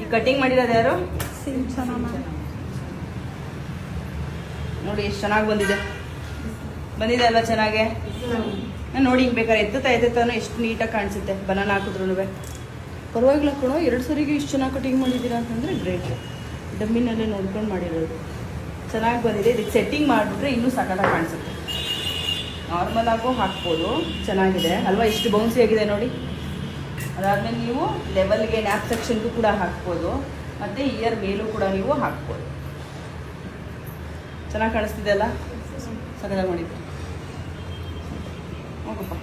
ಈ ಕಟಿಂಗ್ ಮಾಡಿರೋದು ಯಾರು? ನೋಡಿ ಎಷ್ಟು ಚೆನ್ನಾಗಿ ಬಂದಿದೆ ಅಲ್ವಾ? ಚೆನ್ನಾಗೆ ನೋಡಿ. ಹಿಂಗೆ ಬೇಕಾದ್ರೆ ಎತ್ತುತ್ತಾನು ಎಷ್ಟು ನೀಟಾಗಿ ಕಾಣಿಸುತ್ತೆ. ಬನಾನ ಹಾಕಿದ್ರು ಪರವಾಗಿಲ್ಲ ಕಣೋ. 2 ಸರಿಗೆ ಇಷ್ಟು ಚೆನ್ನಾಗಿ ಕಟಿಂಗ್ ಮಾಡಿದ್ದೀರಾ ಅಂತಂದರೆ ಗ್ರೇಟ್. ಡಮ್ಮಿನಲ್ಲೇ ನೋಡ್ಕೊಂಡು ಮಾಡಿರೋದು ಚೆನ್ನಾಗಿ ಬಂದಿದೆ. ಇದಕ್ಕೆ ಸೆಟ್ಟಿಂಗ್ ಮಾಡಿಬಿಟ್ರೆ ಇನ್ನೂ ಸಖತ್ತಾಗಿ ಕಾಣಿಸುತ್ತೆ. ನಾರ್ಮಲ್ ಆಗೋ ಹಾಕ್ಬೋದು. ಚೆನ್ನಾಗಿದೆ ಅಲ್ವಾ? ಇಷ್ಟು ಬೌನ್ಸಿ ಆಗಿದೆ ನೋಡಿ. ಅದಾದಮೇಲೆ ನೀವು ಲೆವೆಲ್ಗೆ ನ್ಯಾಪ್ ಸೆಕ್ಷನ್ಗೂ ಕೂಡ ಹಾಕ್ಬೋದು, ಮತ್ತು ಇಯರ್ ಮೇಲೂ ಕೂಡ ನೀವು ಹಾಕ್ಬೋದು. ಚೆನ್ನಾಗಿ ಕಾಣಿಸ್ತಿದೆ ಅಲ್ಲ? ಸಖತ್ತಾಗಿ ಮಾಡಿದ್ದೆ. ಹೋಗಪ್ಪ.